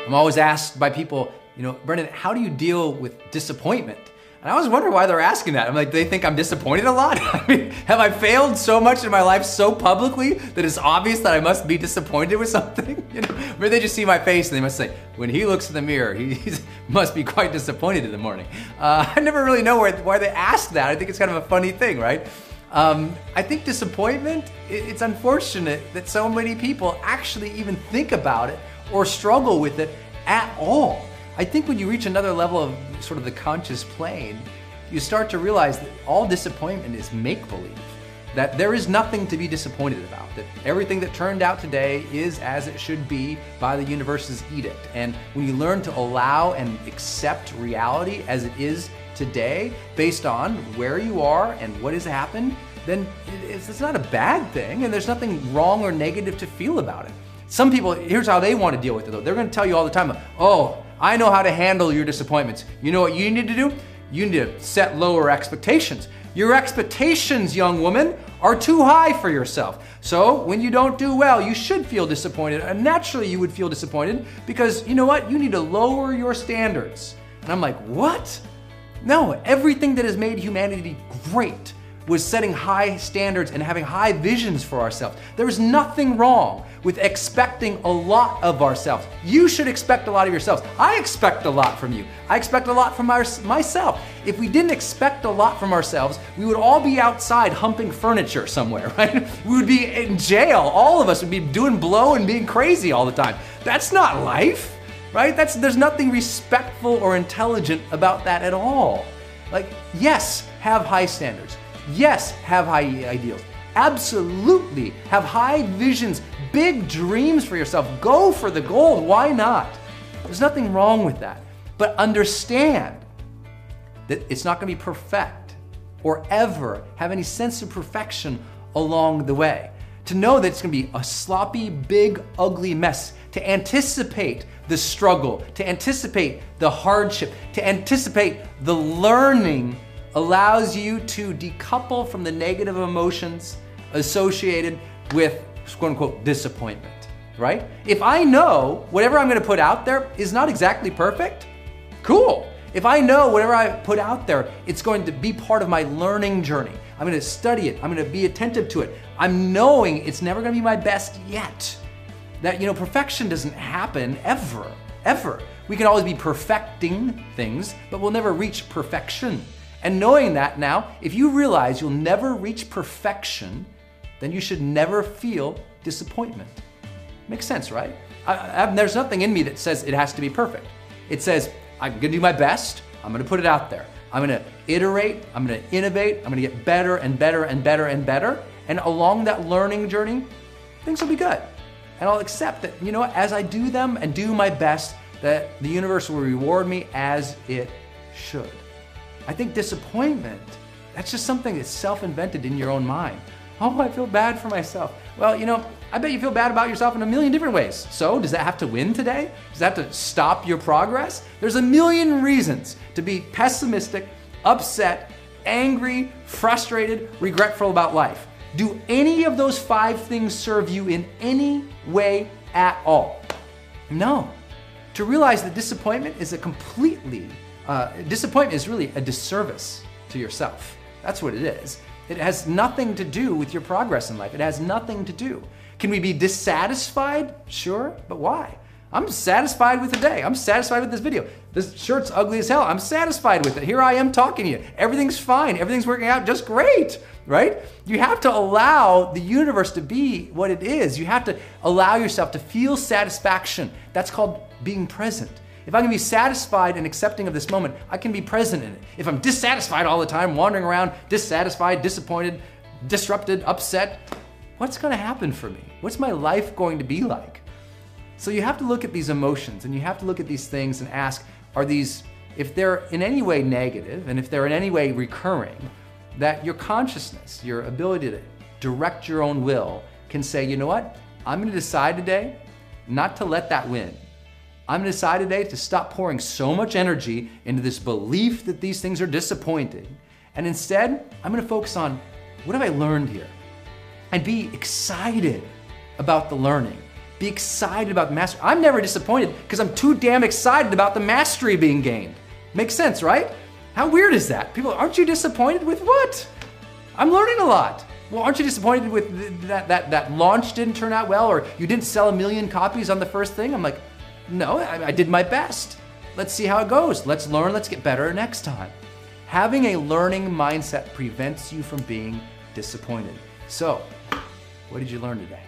I'm always asked by people, Brendan, how do you deal with disappointment? And I always wonder why they're asking that. I'm like, they think I'm disappointed a lot? I mean, have I failed so much in my life so publicly that it's obvious that I must be disappointed with something? Maybe they just see my face and they must say, when he looks in the mirror, he must be quite disappointed in the morning. I never really know why they ask that. I think it's kind of a funny thing, right? I think disappointment, it's unfortunate that so many people actually even think about it or struggle with it at all. I think when you reach another level of sort of the conscious plane, you start to realize that all disappointment is make-believe, that there is nothing to be disappointed about, that everything that turned out today is as it should be by the universe's edict. And when you learn to allow and accept reality as it is today, based on where you are and what has happened, then it's not a bad thing, and there's nothing wrong or negative to feel about it. Some people, here's how they want to deal with it though. They're going to tell you all the time, oh, I know how to handle your disappointments. You know what you need to do? You need to set lower expectations. Your expectations, young woman, are too high for yourself. So when you don't do well, you should feel disappointed. And naturally you would feel disappointed because you know what? You need to lower your standards. And I'm like, what? No, everything that has made humanity great was setting high standards and having high visions for ourselves. There is nothing wrong with expecting a lot of ourselves. You should expect a lot of yourselves. I expect a lot from you. I expect a lot from myself. If we didn't expect a lot from ourselves, we would all be outside humping furniture somewhere, right? We would be in jail. All of us would be doing blow and being crazy all the time. That's not life, right? There's nothing respectful or intelligent about that at all. Like, yes, have high standards. Yes, have high ideals. Absolutely have high visions, big dreams for yourself. Go for the gold. Why not? There's nothing wrong with that. But understand that it's not going to be perfect or ever have any sense of perfection along the way. To know that it's going to be a sloppy, big, ugly mess. To anticipate the struggle, to anticipate the hardship, to anticipate the learning allows you to decouple from the negative emotions associated with quote unquote disappointment, right? If I know whatever I'm gonna put out there is not exactly perfect, cool. If I know whatever I put out there, it's going to be part of my learning journey. I'm gonna study it, I'm gonna be attentive to it. I'm knowing it's never gonna be my best yet. That, perfection doesn't happen ever. We can always be perfecting things, but we'll never reach perfection. And knowing that now, if you realize you'll never reach perfection, then you should never feel disappointment. Makes sense, right? There's nothing in me that says it has to be perfect. It says, I'm gonna do my best, I'm gonna put it out there. I'm gonna iterate, I'm gonna innovate, I'm gonna get better and better and better and better. And along that learning journey, things will be good. And I'll accept that, as I do them and do my best, that the universe will reward me as it should. I think disappointment, that's just something that's self-invented in your own mind. Oh, I feel bad for myself. Well, I bet you feel bad about yourself in a million different ways. So does that have to win today? Does that have to stop your progress? There's a million reasons to be pessimistic, upset, angry, frustrated, regretful about life. Do any of those 5 things serve you in any way at all? No. To realize that disappointment is disappointment is really a disservice to yourself. That's what it is. It has nothing to do with your progress in life. It has nothing to do. Can we be dissatisfied? Sure, but why? I'm satisfied with the day. I'm satisfied with this video. This shirt's ugly as hell. I'm satisfied with it. Here I am talking to you. Everything's fine. Everything's working out just great, right? You have to allow the universe to be what it is. You have to allow yourself to feel satisfaction. That's called being present. If I can be satisfied and accepting of this moment, I can be present in it. If I'm dissatisfied all the time, wandering around, dissatisfied, disappointed, disrupted, upset, what's gonna happen for me? What's my life going to be like? So you have to look at these emotions and you have to look at these things and ask, are these, if they're in any way negative and if they're in any way recurring, that your consciousness, your ability to direct your own will can say, you know what? I'm gonna decide today not to let that win. I'm gonna decide today to stop pouring so much energy into this belief that these things are disappointing. And instead, I'm gonna focus on what have I learned here? And be excited about the learning. Be excited about the mastery. I'm never disappointed because I'm too damn excited about the mastery being gained. Makes sense, right? How weird is that? People, aren't you disappointed with what? I'm learning a lot. Well, aren't you disappointed with that launch didn't turn out well, or you didn't sell 1 million copies on the first thing? I'm like, no, I did my best. Let's see how it goes. Let's learn, let's get better next time. Having a learning mindset prevents you from being disappointed. So, what did you learn today?